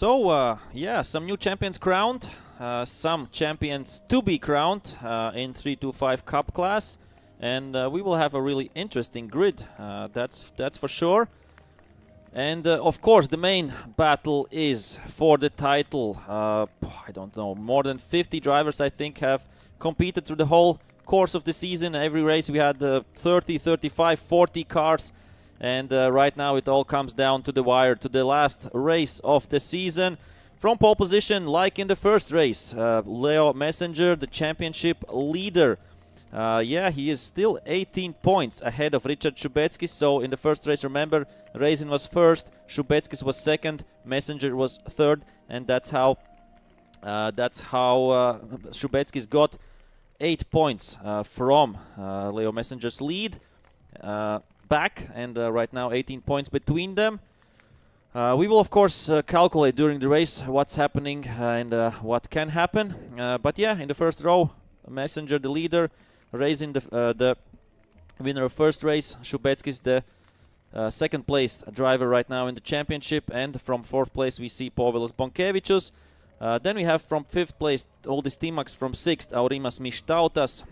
Yeah, some new champions crowned, some champions to be crowned in 325 Cup class, and we will have a really interesting grid, that's for sure. And of course, the main battle is for the title. I don't know, more than 50 drivers, I think, have competed through the whole course of the season. Every race we had 30, 35, 40 cars. And right now it all comes down to the wire, to the last race of the season. From pole position, like in the first race, Leo Messenger, the championship leader. Yeah, he is still 18 points ahead of Ričards Šubeckis. So in the first race, remember, Reisin was first, Šubeckis was second, Messenger was third, and that's how Šubeckis got 8 points from Leo Messenger's lead back, and right now 18 points between them. We will of course calculate during the race what's happening and what can happen. But yeah, in the first row, Messenger the leader, Reisin the winner of first race, Šubeckis the second placed driver right now in the championship, and from fourth place we see Povilas Bonkevičius. Then we have from fifth place Uldis Timaks, from sixth Aurimas Mištautas.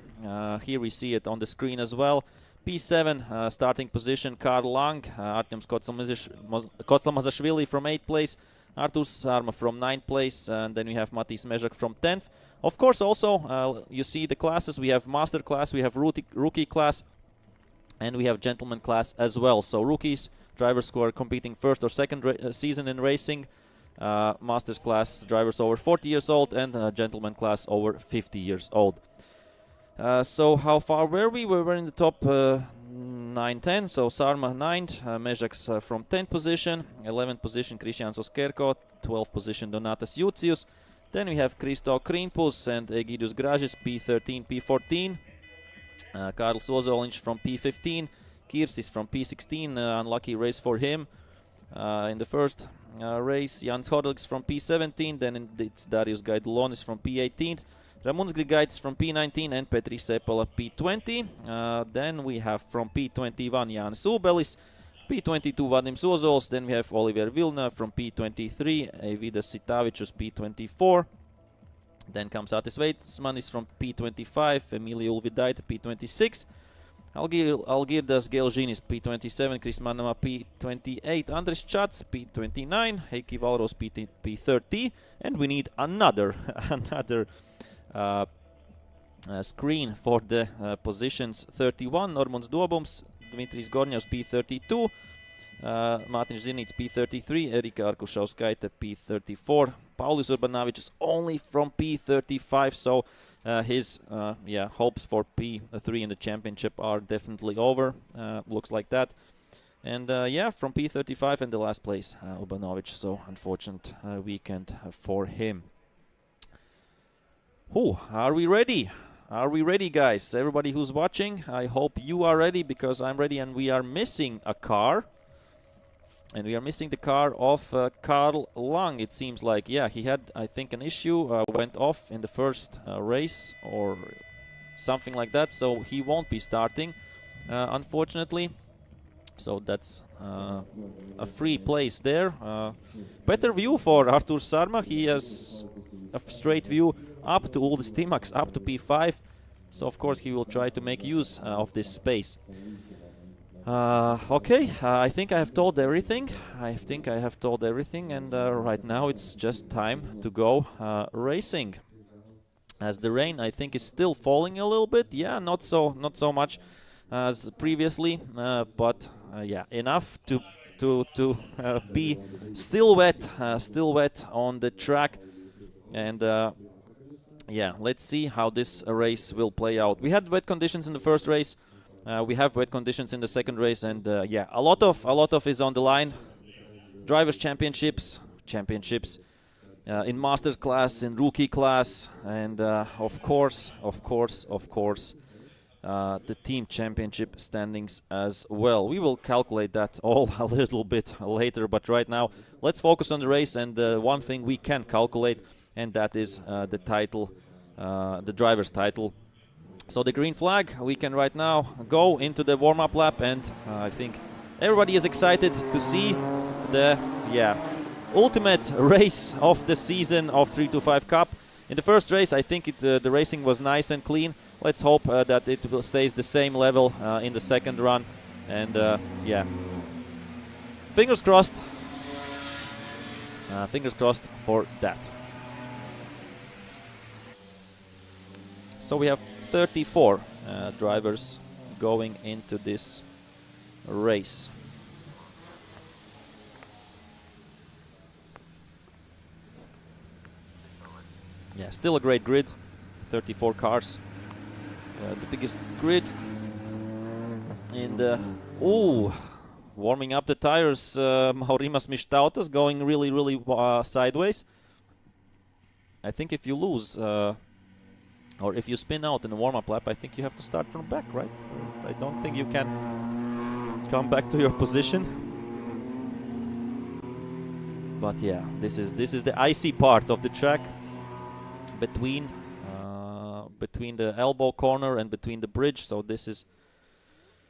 Here we see it on the screen as well. P7 starting position Karl Lang, Artjoms Kotlamazashvili from 8th place, Arturs Sarma from 9th place, and then we have Matiss Mežaks from 10th. Of course, also you see the classes. We have master class, we have rookie class, and we have gentleman class as well. So rookies, drivers who are competing first or second season in racing, masters class, drivers over 40 years old, and gentleman class over 50 years old. So how far were we? We were in the top 9-10, so Sarma 9th, Mežaks from 10th position, 11th position Krišjāns Oskerko, 12th position Donatas Jucius. Then we have Kristo Krinpus and Egidijus Gražis, P13, P14. Kārlis Ozoliņš from P15, Kirsis from P16, unlucky race for him. In the first race, Jans Hodliks from P17, then it's Darius Gaidulonis from P18. Ramūns Grigaitis from P19 and Petri Sepala P20. Then we have from P21 Jānis Ubelis, P22 Vadims Ozols. Then we have Oliver Vilna from P23, Eividas Sitavičus P24. Then comes Atis Veitsmanis from P25, Emilija Ulvydaitė P26. Algirdas Gelžinis P27, Kris Manama P28, Andris Čats P29, Heikki Valros P30, and we need another screen for the positions 31. Normunds Dobums, Dmitrijs Gorņevs P32, Mārtiņš Zirnīts P33, Erika Arkušauskaitė P34, Paulis Urbanavičs only from P35, so his hopes for P3 in the championship are definitely over, looks like that. And from P35 in the last place, Urbanović, so unfortunate weekend for him. Are we ready? Are we ready, guys? Everybody who's watching, I hope you are ready, because I'm ready, and we are missing a car. And we are missing the car of Karl Lang, it seems like. Yeah, he had, I think, an issue, went off in the first race or something like that, so he won't be starting, unfortunately. So that's a free place there. Better view for Arturs Sarma. He has a straight view up to Uldis Timaks, up to P5. So, of course, he will try to make use of this space. Okay, I think I have told everything. And right now it's just time to go racing. As the rain, I think, is still falling a little bit. Yeah, not so much as previously, but yeah, enough to be still wet on the track. And yeah, let's see how this race will play out. We had wet conditions in the first race. We have wet conditions in the second race, and yeah, a lot of is on the line. Drivers' championships in masters class, in rookie class, and of course, the team championship standings as well. We will calculate that all a little bit later, but right now let's focus on the race and one thing we can calculate, and that is the title, the driver's title. So the green flag, we can right now go into the warm-up lap, and I think everybody is excited to see the ultimate race of the season of 325 Cup. In the first race, I think the racing was nice and clean. Let's hope that it will stays the same level in the second run. And yeah, fingers crossed. Fingers crossed for that. So we have 34 drivers going into this race. Yeah, still a great grid, 34 cars. The biggest grid. And warming up the tires, Maurimas Mištautas going really sideways. I think if you lose or if you spin out in a warm-up lap, I think you have to start from back, right? I don't think you can come back to your position. But yeah, this is the icy part of the track between the elbow corner and between the bridge. So this is,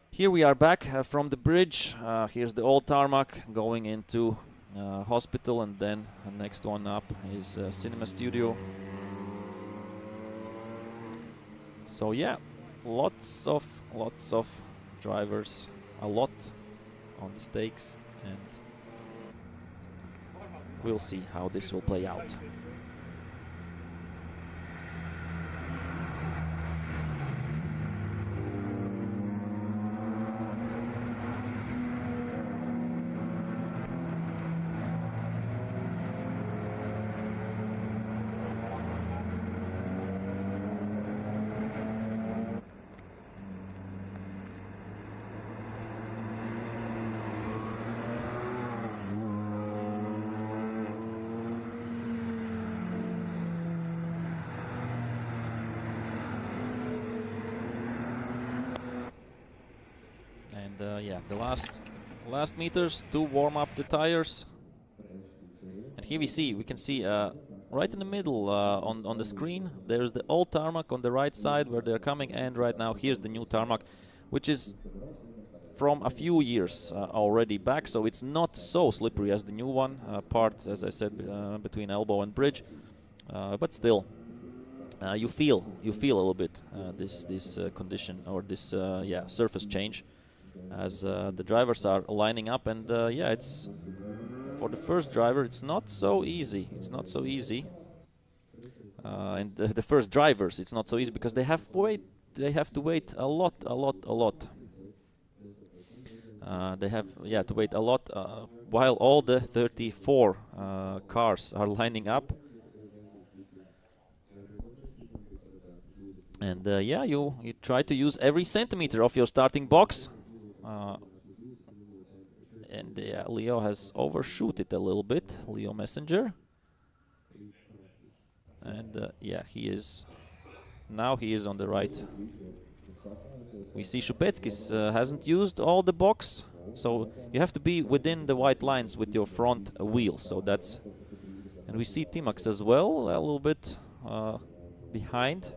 here we are back from the bridge. Here's the old tarmac going into hospital, and then the next one up is cinema studio. So yeah, lots of drivers, a lot on the stakes, and we'll see how this will play out. Yeah, the last meters to warm up the tires. And here we can see right in the middle on the screen, there's the old tarmac on the right side where they're coming, and right now here's the new tarmac, which is from a few years already back, so it's not so slippery as the new one part, as I said, between elbow and bridge, but still you feel a little bit this condition, or this surface change, as the drivers are lining up. And yeah, it's for the first driver, it's not so easy. And the first drivers, it's not so easy because they have to wait a lot. They have to wait a lot while all the 34 cars are lining up. And yeah, you try to use every centimeter of your starting box. And yeah, Leo has overshoot it a little bit, Leo Messenger. And yeah, he is on the right. We see Šubeckis hasn't used all the box, so you have to be within the white lines with your front wheel. So that's, and we see Timaks as well, a little bit behind.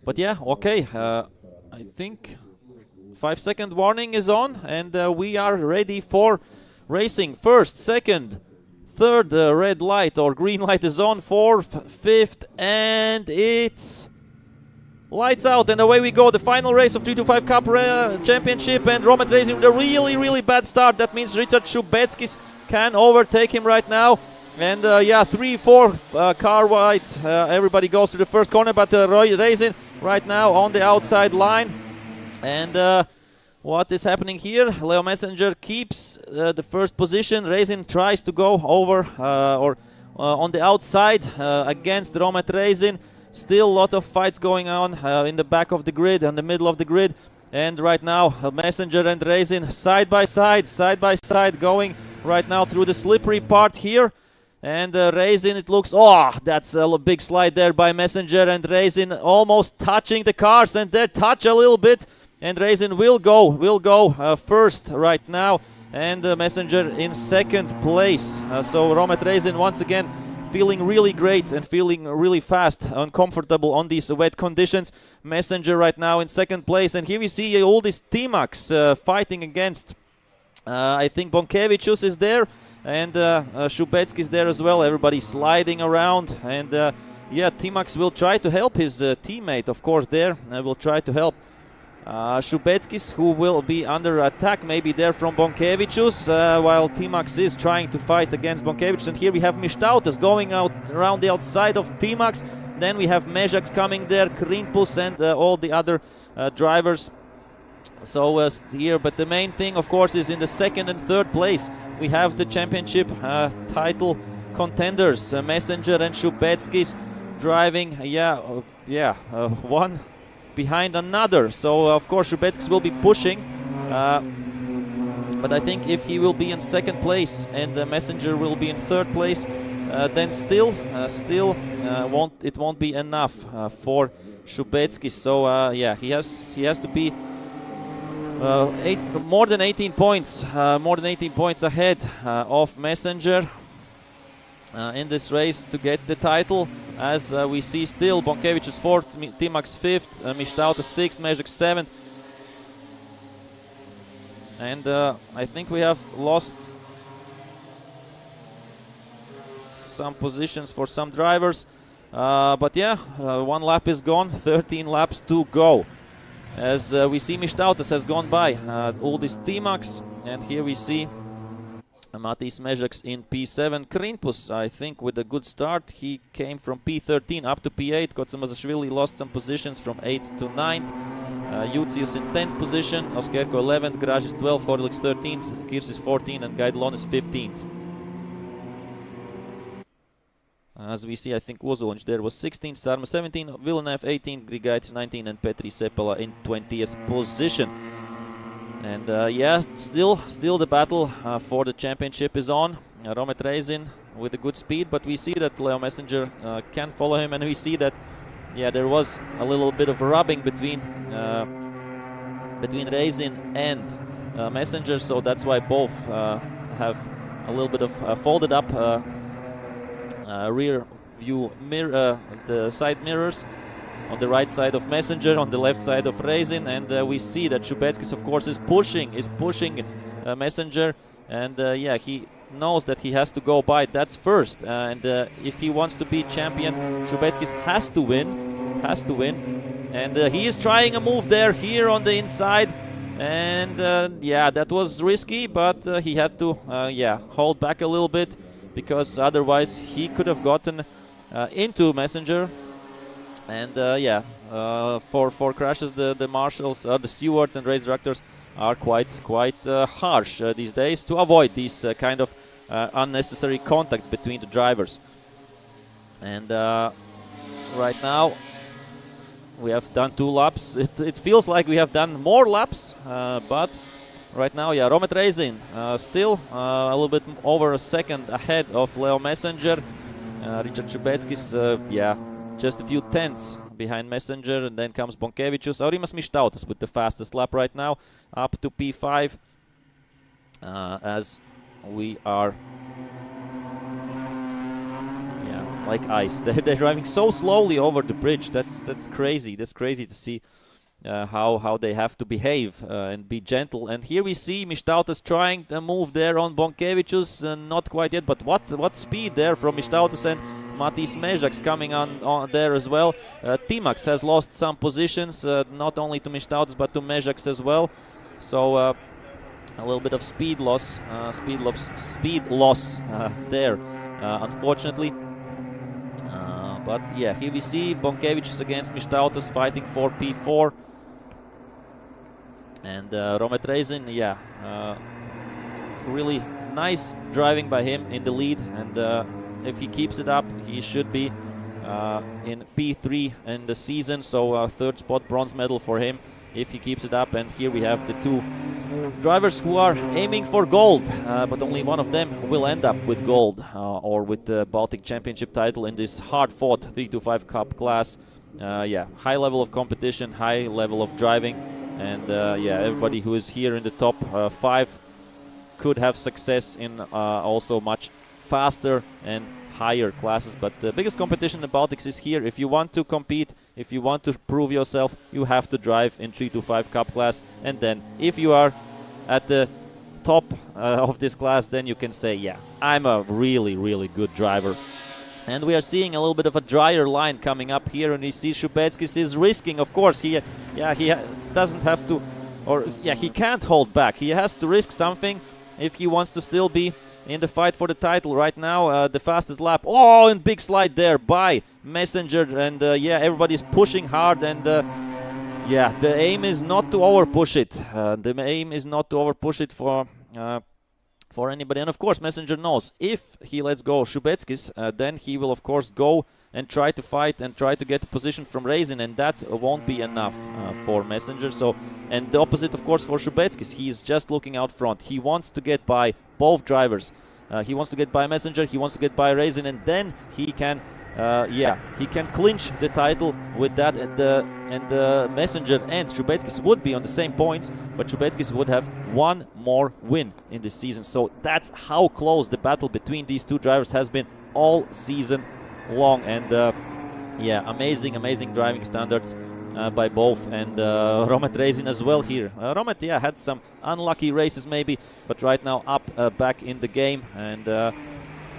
But yeah, okay, I think 5-second warning is on, and we are ready for racing. First, second, third red light or green light is on, fourth, fifth, and it's lights out, and away we go. The final race of 325 Cup Championship, and Romet Reisin with a really bad start. That means Ričards Šubeckis can overtake him right now. And yeah, 3-4 car wide. Everybody goes to the first corner, but Reisin right now on the outside line. And what is happening here? Leo Messenger keeps the first position. Reisin tries to go over on the outside against Romet Reisin. Still a lot of fights going on in the back of the grid, in the middle of the grid. And right now, Messenger and Reisin side by side, going right now through the slippery part here. And Reisin, it looks, that's a big slide there by Messenger, and Reisin almost touching the cars, and they touch a little bit. And Reisin will go first right now, and Messenger in second place. So Romet Reisin once again feeling really great and feeling really fast and comfortable on these wet conditions. Messenger right now in second place, and here we see Uldis Timaks fighting against, I think Bonkevičius is there, and Šubeckis there as well. Everybody sliding around, and yeah, Timaks will try to help his teammate, of course, there. Will try to help Šubeckis, who will be under attack maybe there from Bonkevičius, while Timaks is trying to fight against Bonkevičius. And here we have Mištautas going out around the outside of Timaks. Then we have Mežaks coming there, Krinpus and all the other drivers. So here, but the main thing, of course, is in the second and third place. We have the championship title contenders, Messenger and Šubeckis, driving, one behind another. So of course Šubeckis will be pushing, but I think if he will be in second place and the Messenger will be in third place, then still it won't be enough for Šubeckis. So yeah, he has to be more than 18 points ahead of Messenger in this race to get the title. As we see still Bonkevičius 4th, Timaks 5th, Mištautas 6th, Mežaks 7th. And I think we have lost some positions for some drivers. But yeah, one lap is gone, 13 laps to go. As we see Mištautas has gone by Uldis Timaks, and here we see Matiss Mežaks in P7. Krinpus, I think, with a good start. He came from P13 up to P8. Kocamazashvili lost some positions from 8th to 9th. Jucius in 10th position. Oskerko 11th. Gražis 12th. Horliks 13th. Kirsis 14th. And Gaidlonis 15th. As we see, I think Ozoliņš there was 16th. Sarma 17th. Villeneuve 18th. Grigaitis 19th. And Petri Sepala in 20th position. And yeah, still the battle for the championship is on. Romet Reisin with a good speed, but we see that Leo Messenger can follow him, and we see that, yeah, there was a little bit of rubbing between Reisin and Messenger, so that's why both have a little bit of folded up rear view mirror, the side mirrors. On the right side of Messenger, on the left side of Reisin, and we see that Šubeckis, of course, is pushing Messenger, and yeah, he knows that he has to go by. That's first, and if he wants to be champion, Šubeckis has to win, and he is trying a move there here on the inside, and yeah, that was risky, but he had to hold back a little bit, because otherwise he could have gotten into Messenger. And for crashes, the marshals, the stewards and race directors are quite harsh these days to avoid these kind of unnecessary contacts between the drivers. And right now we have done 2 laps. It feels like we have done more laps, but right now, yeah, Romet Reisin still a little bit over a second ahead of Leo Messenger. Ričards Šubeckis, yeah, just a few tenths behind Messenger, and then comes Bonkevičius. Aurimas Mištautas with the fastest lap right now, up to P5, as we are, yeah, like ice. They're driving so slowly over the bridge. That's crazy. That's crazy to see how they have to behave and be gentle. And here we see Mištautas trying to move there on Bonkevičius, not quite yet, but what speed there from Mištautas, and Matiss Mežaks coming on there as well. Timaks has lost some positions, not only to Mištautas but to Mežaks as well. So a little bit of speed loss there, unfortunately. But yeah, here we see Bonkevičius against Mištautas fighting for P4. And Romet Reisin, yeah, really nice driving by him in the lead, and if he keeps it up, he should be in P3 in the season, so third spot, bronze medal for him if he keeps it up. And here we have the 2 drivers who are aiming for gold, but only one of them will end up with gold or with the Baltic Championship title in this hard-fought 325 Cup class. Yeah, high level of competition, high level of driving, and yeah, everybody who is here in the top 5 could have success in also much faster and higher classes. But the biggest competition in the Baltics is here. If you want to compete, if you want to prove yourself, you have to drive in 325 Cup class. And then if you are at the top of this class, then you can say, yeah, I'm a really, really good driver. And we are seeing a little bit of a drier line coming up here, and we see Šubeckis is risking, of course, he doesn't have to, or he can't hold back. He has to risk something if he wants to still be in the fight for the title. Right now, the fastest lap. Oh, and big slide there by Messenger, and everybody's pushing hard, and the aim is not to overpush it. The aim is not to overpush it for anybody. And of course, Messenger knows if he lets go Šubeckis, then he will of course go and try to fight and try to get a position from Reisin, and that won't be enough for Messenger. So, and the opposite of course for Šubeckis. He's just looking out front. He wants to get by both drivers. He wants to get by Messenger, he wants to get by Reisin, and then he can he can clinch the title with that, and Messenger and Šubeckis would be on the same points, but Šubeckis would have one more win in this season. So that's how close the battle between these two drivers has been all season long. And amazing driving standards by both, and Romet Reisin as well here. Romet had some unlucky races maybe, but right now up back in the game, and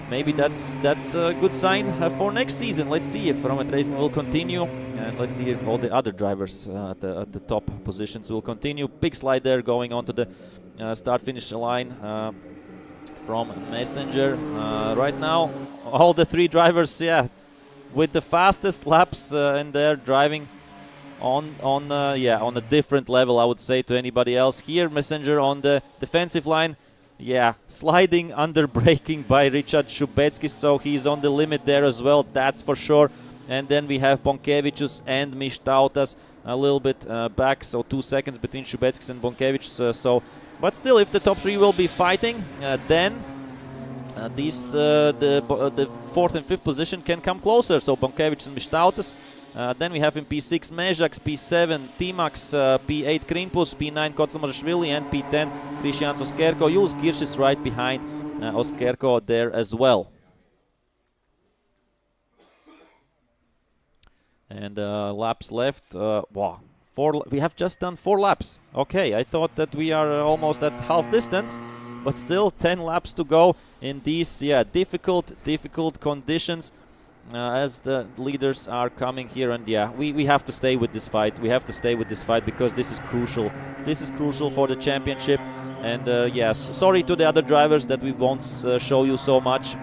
maybe that's a good sign for next season. Let's see if Romet Reisin will continue, and let's see if all the other drivers at the top positions will continue. Big slide there going on to the start-finish line from Messenger. Right now, all the three drivers, with the fastest laps, and they're driving on a different level, I would say, to anybody else. Here, Messenger on the defensive line. Sliding under braking by Ričards Šubeckis, so he's on the limit there as well, that's for sure. And then we have Bonkevičius and Mištautas a little bit back, so 2 seconds between Šubeckis and Bonkevičius. But still, if the top three will be fighting, then the fourth and fifth position can come closer. So Bonkevičius and Mištautas. Then we have in P6 Mežaks, P7 Timaks, P8 Krimpus, P9 Kocmarašvili, and P10 Krišjāns Oskerko. Juls Kirš is right behind Oskerko there as well. And laps left. We have just done 4 laps. Okay, I thought that we are almost at half distance, but still 10 laps to go in these difficult conditions. As the leaders are coming here, and we have to stay with this fight. We have to stay with this fight because this is crucial. This is crucial for the championship. And sorry to the other drivers that we won't show you so much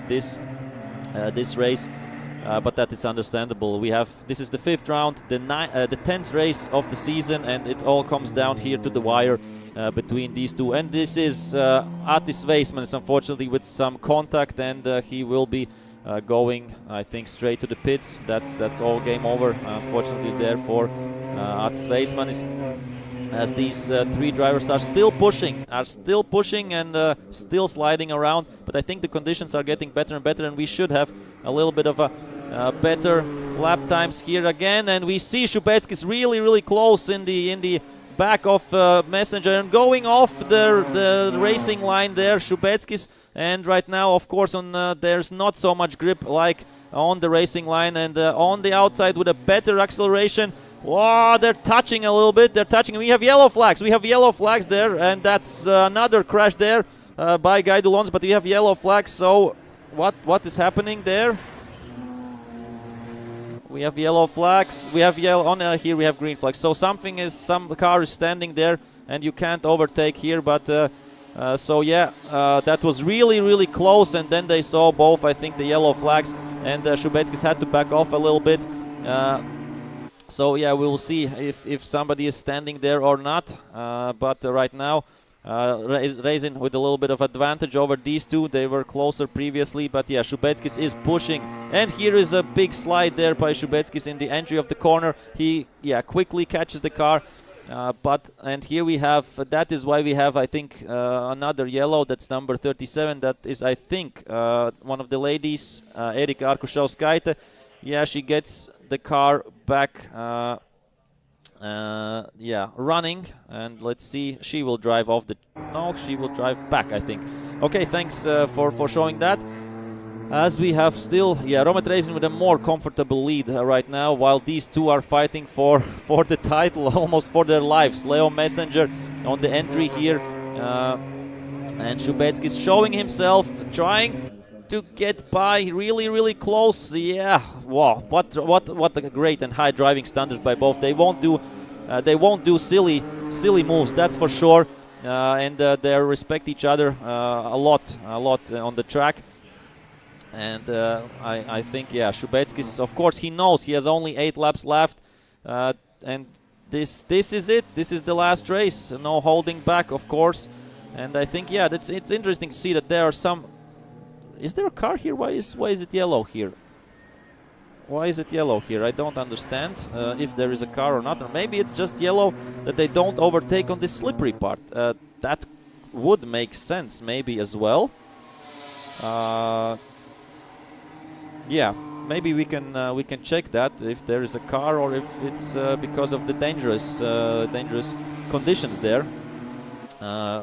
this race, but that is understandable. This is the 5th round, the 10th race of the season, and it all comes down here to the wire between these two. And this is Matiss Mežaks, unfortunately, with some contact, and he will be going, I think, straight to the pits. That's all game over, unfortunately, there for Matiss Mežaks, as these 3 drivers are still pushing and still sliding around. But I think the conditions are getting better and better, and we should have a little bit of a better lap times here again. And we see Šubeckis really close in the back of Messenger, and going off the racing line there, Šubeckis. And right now, of course, there's not so much grip like on the racing line, and on the outside with a better acceleration. Wow, they're touching a little bit. We have yellow flags. There, and that's another crash there by Gaidulons. But we have yellow flags. So what is happening there? We have yellow flags. We have here we have green flags. So some car is standing there, and you can't overtake here. But that was really close, and then they saw both, I think, the yellow flags, and Šubeckis had to back off a little bit. We will see if somebody is standing there or not. But right now, Reisin with a little bit of advantage over these two. They were closer previously, but Šubeckis is pushing. And here is a big slide there by Šubeckis in the entry of the corner. He quickly catches the car. And here we have, that is why we have, I think, another yellow. That's number 37. That is, I think, one of the ladies, Erika Arkušauskaitė. She gets the car back, running. And let's see, she will drive off she will drive back, I think. Okay, thanks for showing that. As we have still, Romet Reisin with a more comfortable lead right now, while these two are fighting for the title, almost for their lives. Leo Messenger on the entry here. And Šubeckis showing himself, trying to get by, really close. Yeah, wow, what a great and high driving standards by both. They won't do silly moves, that's for sure. And they respect each other a lot on the track. And I think, yeah, Šubeckis, of course, he knows he has only 8 laps left, and this is it. This is the last race. No holding back, of course. And I think, yeah, it's interesting to see that there are some. Is there a car here? Why is it yellow here? Why is it yellow here? I don't understand if there is a car or not. Or maybe it's just yellow that they don't overtake on this slippery part. That would make sense, maybe as well. Yeah, maybe we can check that if there is a car or if it's because of the dangerous conditions there.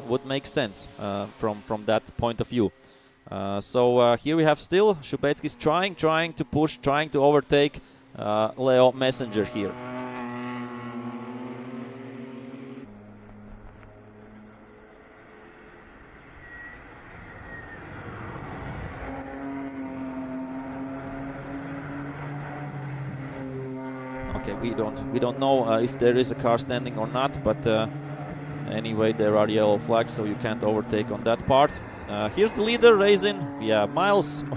Would make sense from that point of view. So here we have still Šubeckis trying to push, trying to overtake Leo Messenger here. Okay, we don't know if there is a car standing or not, but anyway, there are yellow flags, so you can't overtake on that part. Here's the leader, Reisin. Yeah,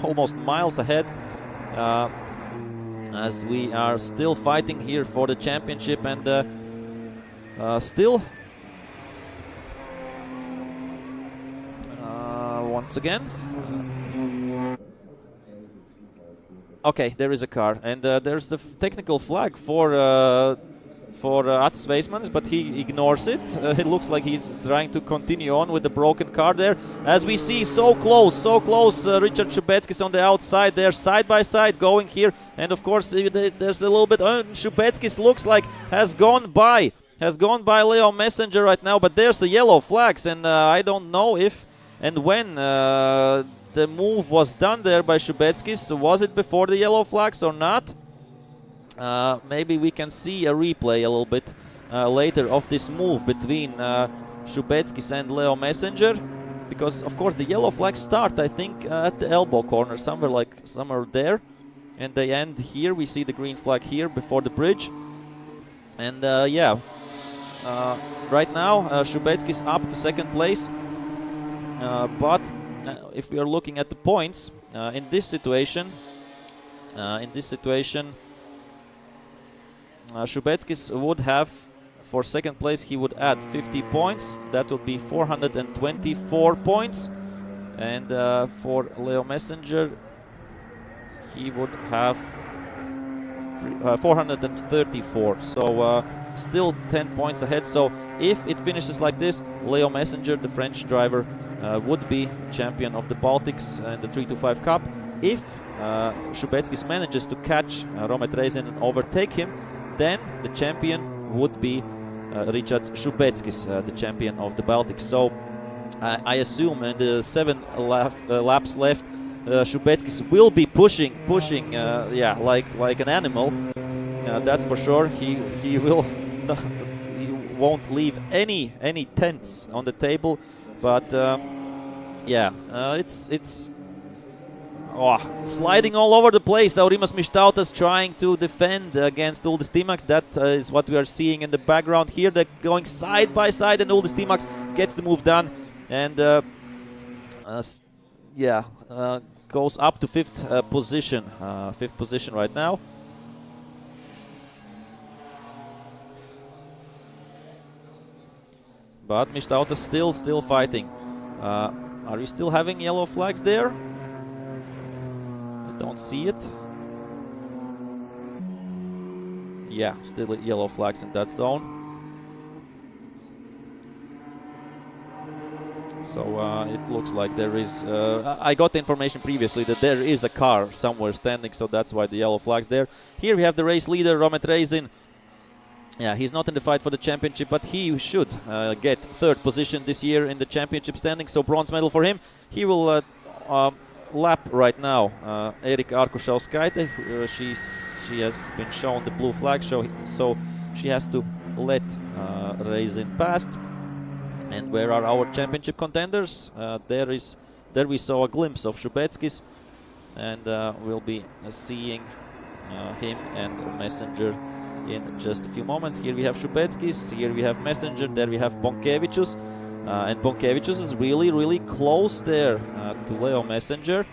almost miles ahead. As we are still fighting here for the championship, and still once again. Okay, there is a car, and there's the technical flag for Matiss Mežaks, but he ignores it. It looks like he's trying to continue on with the broken car there. As we see, so close, Ričards Šubeckis on the outside there, side by side going here. And of course, there's a little bit, Šubeckis looks like has gone by Leo Messenger right now, but there's the yellow flags, and I don't know if and when the move was done there by Šubeckis. Was it before the yellow flags or not? Maybe we can see a replay a little bit later of this move between Šubeckis and Leo Messenger, because of course the yellow flags start, I think, at the elbow corner, somewhere there, and they end here. We see the green flag here before the bridge, and yeah, right now Šubeckis up to second place, but if we are looking at the points in this situation, Šubeckis would have, for second place, he would add 50 points. That would be 424 points. And for Leo Messenger, he would have 434. So still 10 points ahead. So if it finishes like this, Leo Messenger, the French driver, would be champion of the Baltics and the 325 Cup. If Šubeckis manages to catch Romet Reisin and overtake him, then the champion would be Ričards Šubeckis, the champion of the Baltic. So I assume in the 7 laps left, Šubeckis will be pushing, yeah, like an animal. That's for sure. He will, he won't leave any tenths on the table. But yeah, it's sliding all over the place. Aurimas Mištautas trying to defend against Uldis Timaks. That is what we are seeing in the background here. They're going side by side, and Uldis Timaks gets the move done, and yeah, goes up to fifth position right now. But Mištautas still fighting. Are we still having yellow flags there? Don't see it. Yeah, still yellow flags in that zone. So it looks like there is. I got the information previously that there is a car somewhere standing, so that's why the yellow flag's there. Here we have the race leader, Romet Reisin. Yeah, he's not in the fight for the championship, but he should get third position this year in the championship standing. So bronze medal for him. He will lap right now Erika Arkušauskaitė. She has been shown the blue flag, so she has to let Reisin past. And where are our championship contenders? There we saw a glimpse of Šubeckis, and we'll be seeing him and Messenger in just a few moments. Here we have Šubeckis, here we have Messenger, there we have Bonkevičius, and Bonkevičius is really close there to Leo Messenger.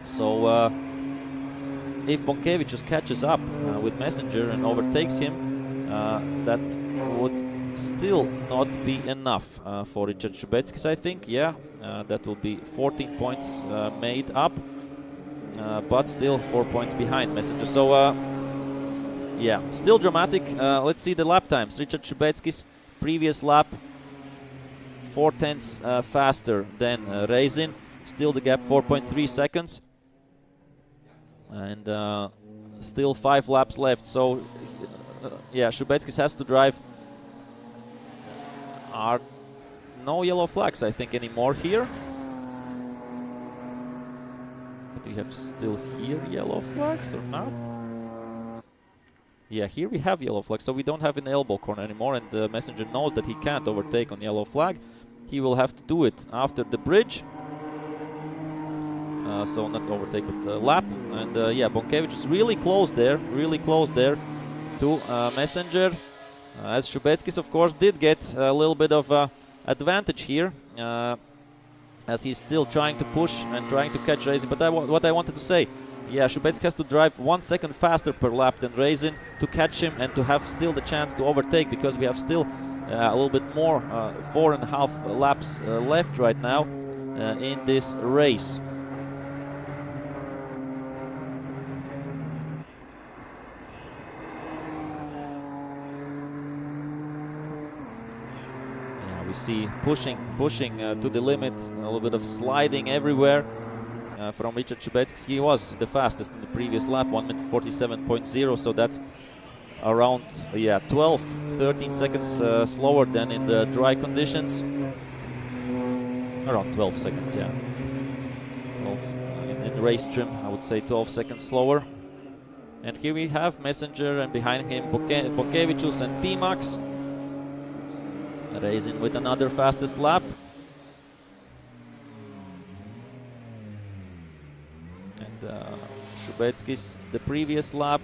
So if Bonkevičius catches up with Messenger and overtakes him, that would still not be enough for Ričards Šubeckis, I think. Yeah, that will be 14 points made up, but still 4 points behind Messenger. So yeah, still dramatic. Let's see the lap times. Ričards Šubeckis, previous lap, 0.4 faster than Reisin. Still the gap 4.3 seconds. And still 5 laps left. So yeah, Šubeckis has to drive. Are no yellow flags, I think, anymore here. But we have still here yellow flags or not? Yeah, here we have yellow flags, so we don't have an elbow corner anymore, and the Messenger knows that he can't overtake on yellow flag. He will have to do it after the bridge. So not overtake, but lap. And yeah, Bonkevičius is really close there to Messenger. As Šubeckis, of course, did get a little bit of advantage here, as he's still trying to push and trying to catch Reisin. But what I wanted to say, yeah, Šubeckis has to drive 1 second faster per lap than Reisin to catch him and to have still the chance to overtake, because we have still a little bit more, 4.5 laps left right now in this race. We see pushing to the limit, a little bit of sliding everywhere from Ričards Šubeckis. He was the fastest in the previous lap, 1 minute 47.0, so that's around 13 seconds slower than in the dry conditions. Around 12 seconds, yeah. 12 in race trim, I would say 12 seconds slower. And here we have Messenger, and behind him Bonkevičius and Timaks. Reisin with another fastest lap. And Šubeckis, the previous lap,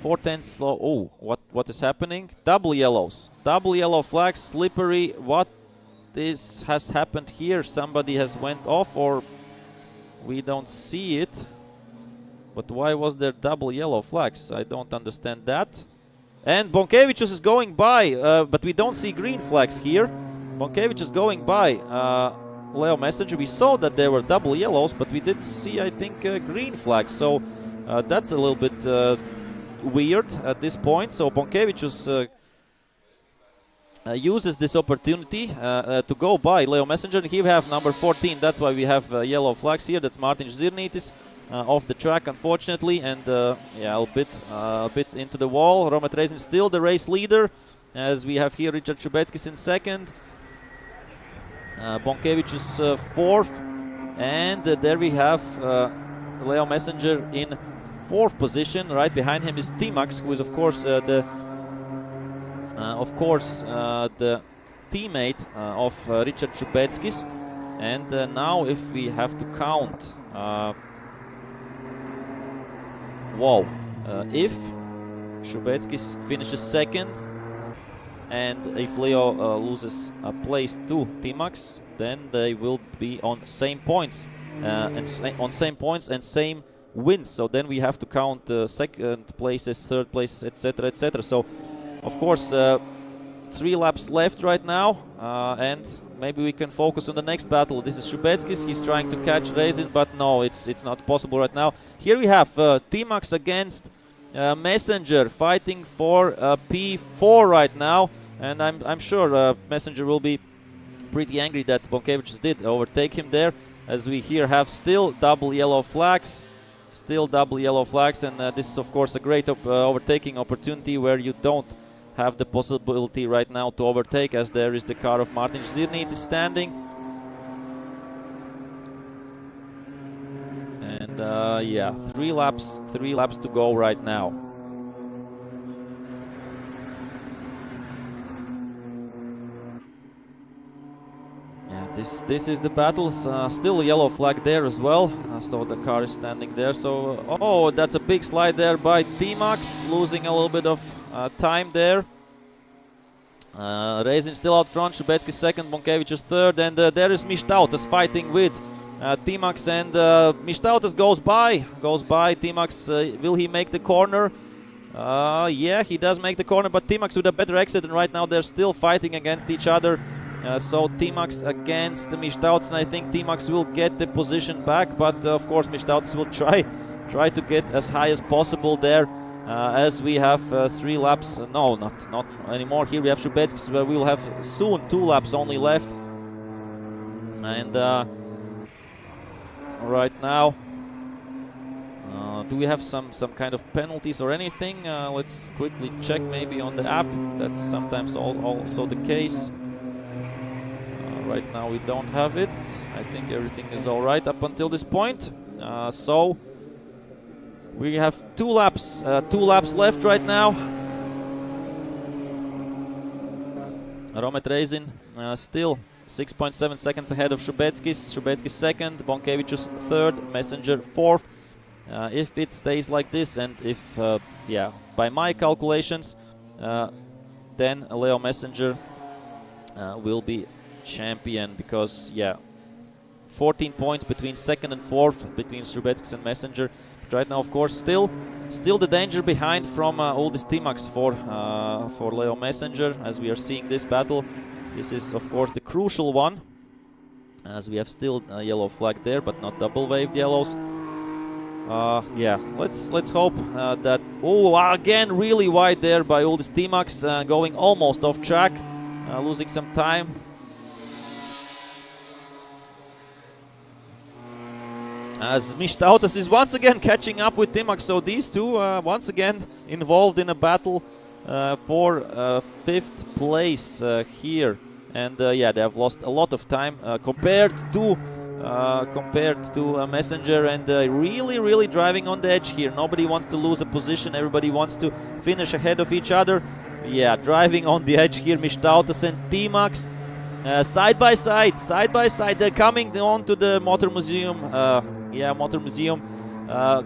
4/10 slow. Oh, what is happening? Double yellows. Double yellow flags, slippery. What has happened here? Somebody has went off, or we don't see it. But why was there double yellow flags? I don't understand that. And Bonkevičius is going by, but we don't see green flags here. Bonkevičius is going by Leo Messenger. We saw that there were double yellows, but we didn't see, I think, green flags. So that's a little bit weird at this point. So Bonkevičius uses this opportunity to go by Leo Messenger. And here we have number 14. That's why we have yellow flags here. That's Matiss Mežaks. Off the track, unfortunately, and yeah, a bit into the wall. Romet Reisin still the race leader, as we have here Ričards Šubeckis in second, Bonkevičius fourth, and there we have Leo Messenger in fourth position. Right behind him is Timaks, who is of course the teammate of Ričards Šubeckis. And now, if we have to count. Wow, if Šubeckis finishes second, and if Leo loses a place to Timaks, then they will be on same points, and same wins. So then we have to count second places, third places, etc., etc. So, of course, 3 laps left right now, and maybe we can focus on the next battle. This is Šubeckis. He's trying to catch Reisin, but no, it's not possible right now. Here we have Timaks against Messenger, fighting for P4 right now, and I'm sure Messenger will be pretty angry that Bonkevičius did overtake him there, as we here have still double yellow flags, and this is of course a great overtaking opportunity where you don't have the possibility right now to overtake, as there is the car of Matiss Mežaks standing. And yeah, 3 laps to go right now. This is the battle. Still a yellow flag there as well. So the car is standing there. So oh, that's a big slide there by Timaks, losing a little bit of time there. Reisin still out front. Šubeckis second, Bonkevičius third, and there is Mištautas fighting with Timaks, and Mištautas goes by. Timaks, will he make the corner? Yeah, he does make the corner, but Timaks with a better exit, and right now they're still fighting against each other. So Timaks against Mištautas, and I think Timaks will get the position back, but of course Mištautas will try to get as high as possible there, as we have 3 laps. No, not anymore. Here we have Šubeckis, where we will have soon 2 laps only left, and right now, do we have some kind of penalties or anything? Let's quickly check maybe on the app. That's sometimes also the case. Right now we don't have it. I think everything is all right up until this point. So we have 2 laps left right now. Romet Reisin still 6.7 seconds ahead of Šubeckis. Šubeckis second, Bonkevičius third, Messenger fourth. If it stays like this, and if, yeah, by my calculations, then Leo Messenger will be champion, because, yeah, 14 points between second and fourth, between Šubeckis and Messenger. But right now, of course, still the danger behind from Uldis Timaks for Leo Messenger, as we are seeing this battle. This is, of course, the crucial one, as we have still a yellow flag there, but not double waved yellows. Yeah, let's hope that... Oh, again, really wide there by Uldis Timaks, going almost off track, losing some time. As Mištautas is once again catching up with Timaks, so these two once again involved in a battle for 5th place here. And yeah, they have lost a lot of time compared to Messenger, and really driving on the edge here. Nobody wants to lose a position, everybody wants to finish ahead of each other. Yeah, driving on the edge here, Mištautas and Timaks. Side by side, they're coming on to the Motor Museum, Motor Museum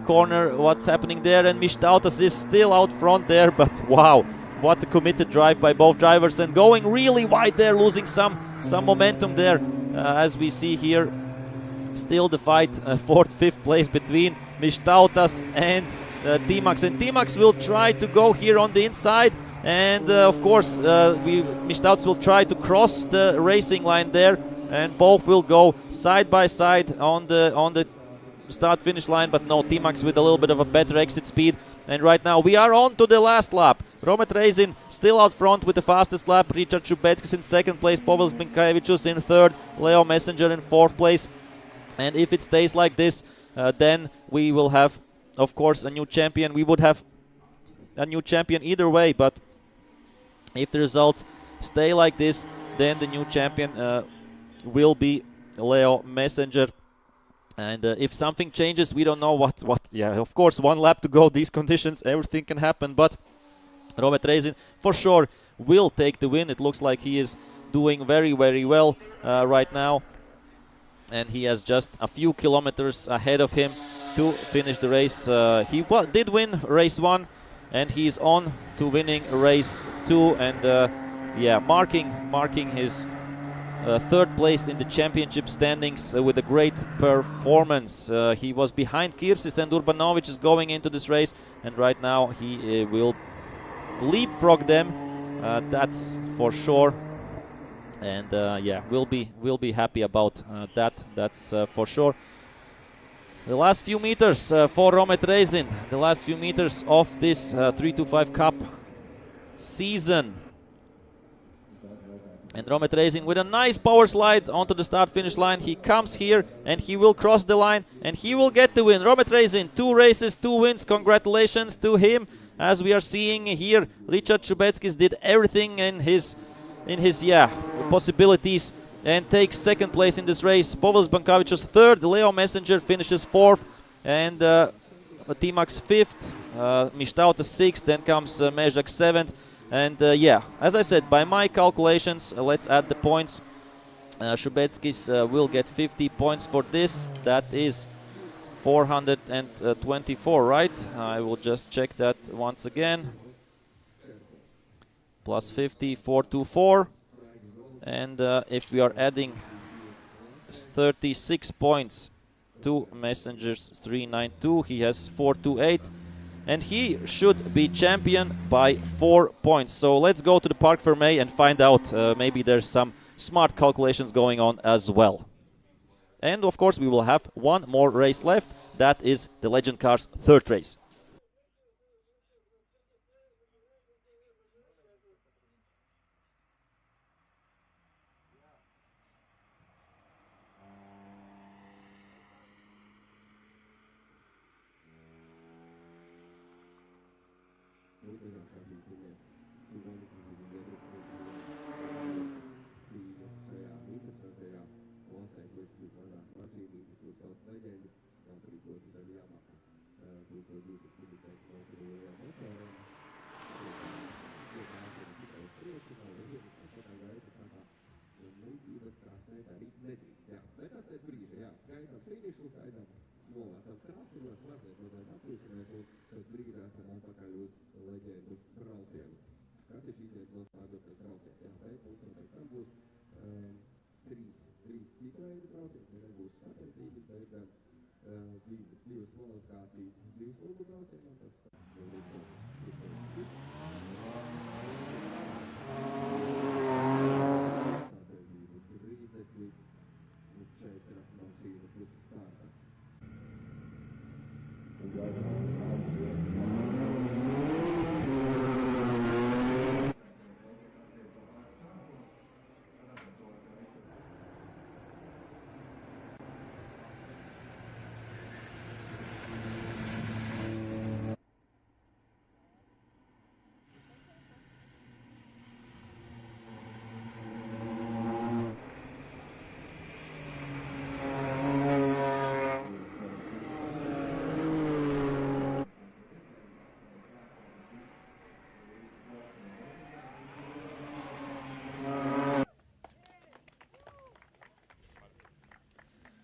corner. What's happening there? And Mištautas is still out front there, but wow, what a committed drive by both drivers, and going really wide there, losing some momentum there, as we see here. Still the fight, 4th, 5th place between Mištautas and Timaks, and Timaks will try to go here on the inside. And of course, Mištautas will try to cross the racing line there, and both will go side by side on the start-finish line. But no, Timaks with a little bit of a better exit speed. And right now we are on to the last lap. Romet Reisin still out front with the fastest lap. Ričards Šubeckis in 2nd place. Povilas Bonkevičius in 3rd. Leo Messenger in 4th place. And if it stays like this, then we will have, of course, a new champion. We would have a new champion either way, but if the results stay like this, then the new champion will be Leo Messenger. And if something changes, we don't know what. Yeah, of course, 1 lap to go, these conditions, everything can happen. But Romet Reisin for sure will take the win. It looks like he is doing very well right now. And he has just a few kilometers ahead of him to finish the race. He did win race 1, and he's on to winning race 2, and yeah, marking his 3rd place in the championship standings with a great performance. He was behind Kirsis and Urbanovic going into this race, and right now he will leapfrog them. That's for sure. And yeah, we'll be happy about that. That's for sure. The last few meters for Romet Reisin, the last few meters of this 325 Cup season. And Romet Reisin with a nice power slide onto the start-finish line. He comes here and he will cross the line and he will get the win. Romet Reisin, 2 races, 2 wins. Congratulations to him. As we are seeing here, Ričards Šubeckis did everything in his possibilities and takes 2nd place in this race. Povilas Bonkevičius 3rd, Leo Messenger finishes 4th, and Timaks 5th, Mištautas 6th, then comes Mežaks 7th. And yeah, as I said, by my calculations, let's add the points. Šubeckis will get 50 points for this. That is 424, right? I will just check that once again. Plus 50, 424. And if we are adding 36 points to Messenger's 392, he has 428. And he should be champion by 4 points. So let's go to the Park Fermé and find out. Maybe there's some smart calculations going on as well. And of course we will have one more race left. That is the Legend Car's third race.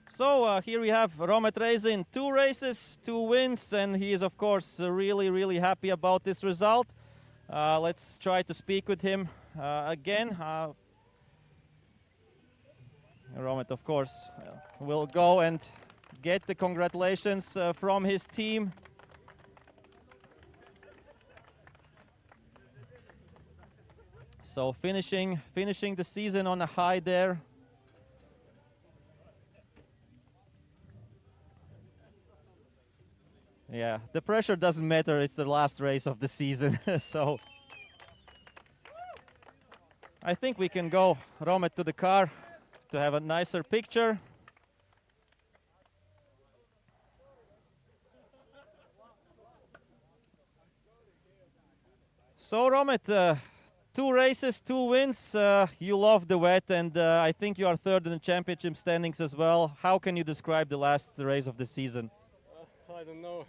So here we have Romet Reisin, 2 races, 2 wins, and he is of course really happy about this result. Let's try to speak with him again. Romet of course will go and get the congratulations from his team. So finishing the season on a high there. Yeah, the pressure doesn't matter, it's the last race of the season. So I think we can go, Romet, to the car to have a nicer picture. So Romet, 2 races, 2 wins. You love the wet, and I think you are third in the championship standings as well. How can you describe the last race of the season? I don't know.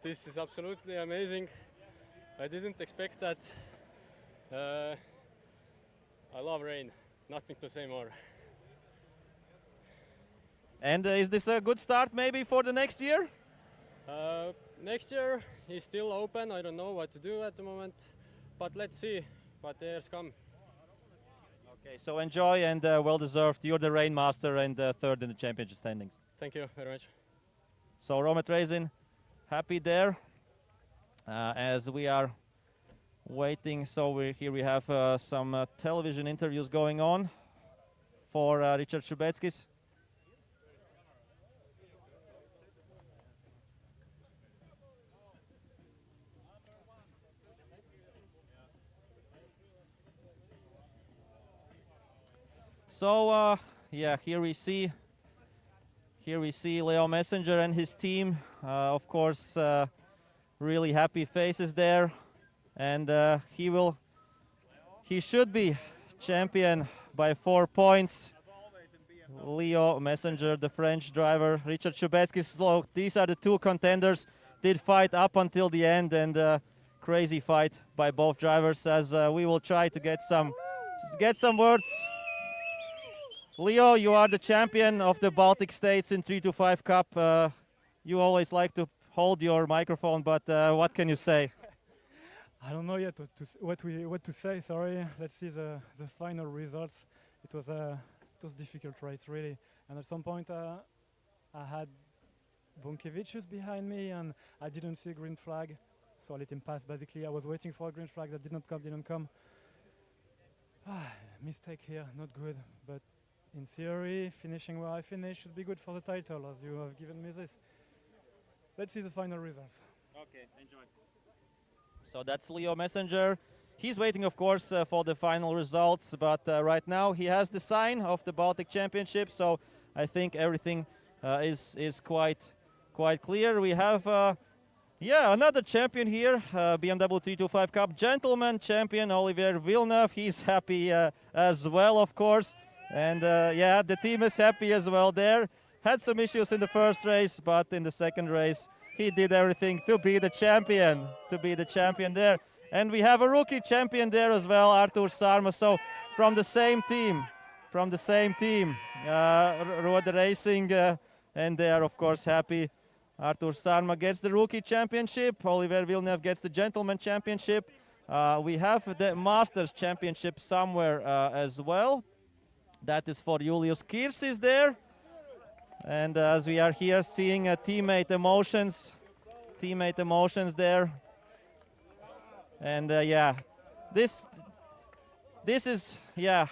This is absolutely amazing. I didn't expect that. I love rain. Nothing to say more. And is this a good start maybe for the next year? Next year is still open. I don't know what to do at the moment, but let's see what the years come. Okay, so enjoy and well deserved. You're the rain master and third in the championship standings. Thank you very much. So Romet Reisin, happy there. As we are waiting, so here we have some television interviews going on for Ričards Šubeckis. So yeah, here we see Leo Messenger and his team. Of course, really happy faces there, and he should be champion by 4 points. Leo Messenger, the French driver, Ričards Šubeckis. So these are the 2 contenders. Did fight up until the end, and crazy fight by both drivers. As we will try to get some words. Leo, you are the champion of the Baltic states in 3-5 Cup. You always like to hold your microphone, but what can you say? I don't know yet what to say. Sorry. Let's see the final results. It was difficult race really, and at some point I had Bonkevičius behind me, and I didn't see a green flag, so I let him pass. Basically, I was waiting for a green flag that didn't come. Mistake here, not good. But in theory, finishing where I finished should be good for the title, as you have given me this. Let's see the final results. Okay, enjoy. So that's Leo Messenger. He's waiting, of course, for the final results, but right now he has the sign of the Baltic Championship, so I think everything is quite clear. We have, another champion here, BMW 3-5 Cup gentleman champion Olivier Villeneuve. He's happy as well, of course, and the team is happy as well there. Had some issues in the first race, but in the second race he did everything to be the champion, there. And we have a rookie champion there as well, Artjoms Sarma. So from the same team, Romet Reisin, and they are of course happy. Artjoms Sarma gets the rookie championship, Olivier Villeneuve gets the gentleman championship. We have the Masters championship somewhere as well. That is for Julius Kirsis there. And as we are here seeing teammate emotions there. And this is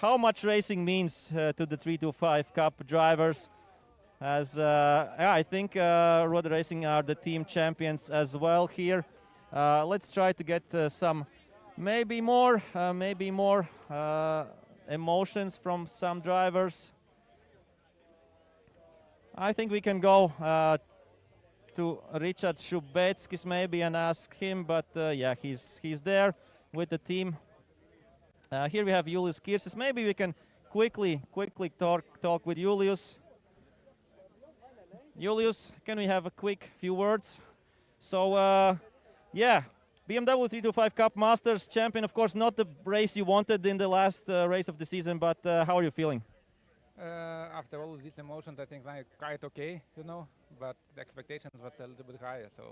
how much racing means to the 3-5 Cup drivers. As I think Romet Reisin are the team champions as well here. Let's try to get some maybe more emotions from some drivers. I think we can go to Ričards Šubeckis maybe and ask him, but he's there with the team. Here we have Julius Kirsis. Maybe we can quickly talk with Julius. Julius, can we have a quick few words? So BMW 3-5 Cup Masters champion. Of course, not the race you wanted in the last race of the season, but how are you feeling? After all these emotions, I think I'm quite okay, but the expectations was a little bit higher, so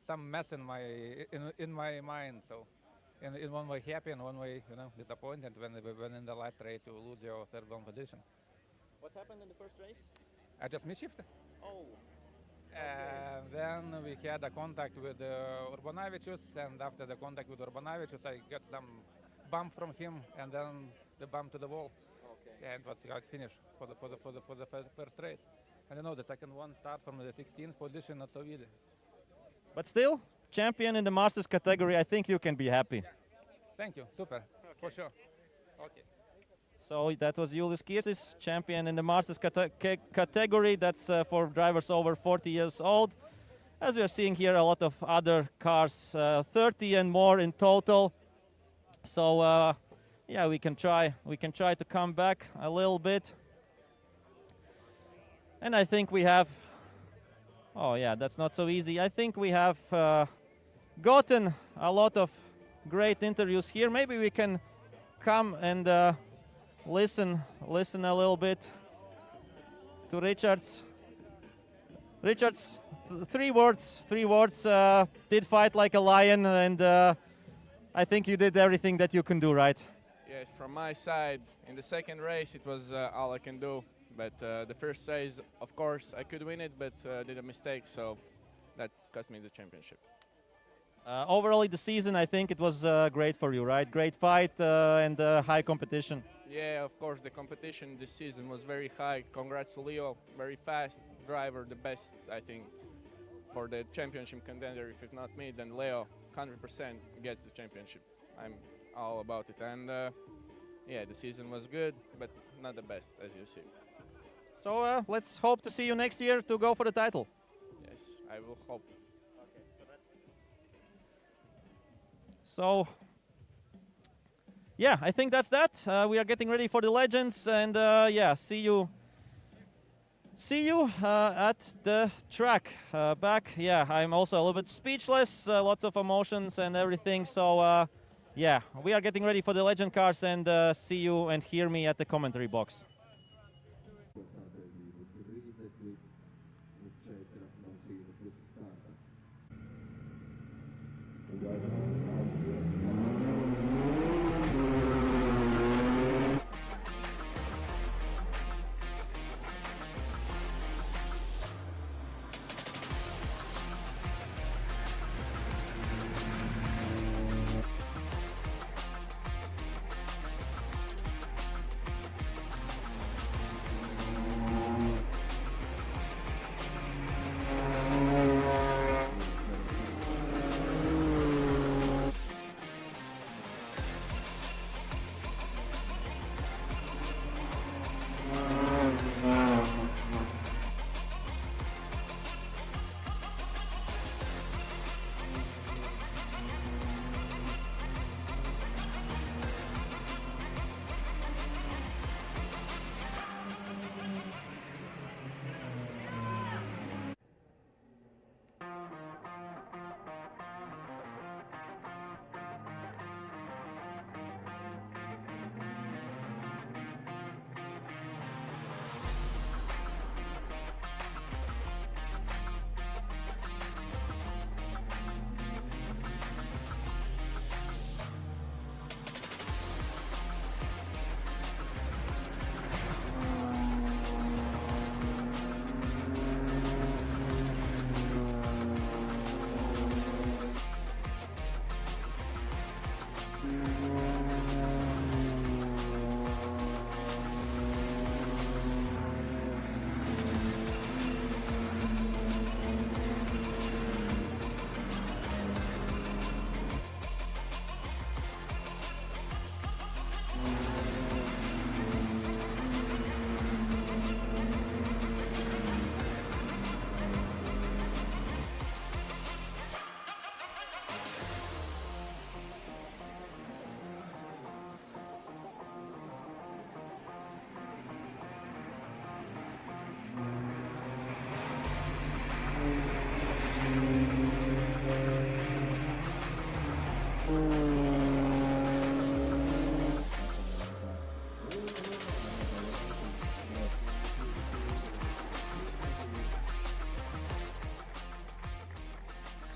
some mess in my mind. So in one way happy, and one way disappointed when in the last race you lose your third one position. What happened in the first race? I just misshifted. Oh. Then we had a contact with Urbanavičius, and after the contact with Urbanavičius, I got some bump from him, and then the bump to the wall. And it was how it finished for the first race. And the second one start from the 16th position, not so easy. But still, champion in the Masters category, I think you can be happy. Thank you, super, for sure. Okay. So that was Julius Kirsis, champion in the Masters category. That's for drivers over 40 years old. As we are seeing here, a lot of other cars, 30 and more in total. So we can try to come back a little bit. And I think we have, that's not so easy. I think we have gotten a lot of great interviews here. Maybe we can come and listen a little bit to Ričards. Ričards, three words. Did fight like a lion, and I think you did everything that you can do, right? Yes, from my side, in the second race it was all I can do. But the first race, of course, I could win it, but did a mistake, so that cost me the championship. Overall, the season, I think it was great for you, right? Great fight and high competition. Yeah, of course, the competition this season was very high. Congrats to Leo, very fast driver, the best, I think, for the championship contender. If it's not me, then Leo, 100% gets the championship. I'm all about it. And the season was good, but not the best, as you see. So let's hope to see you next year to go for the title. Yes, I will hope. So, I think that's that. We are getting ready for the Legends, and see you at the track. Back, I'm also a little bit speechless, lots of emotions and everything. So, we are getting ready for the Legend cars, and see you and hear me at the commentary box.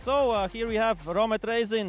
So here we have Romet Reisin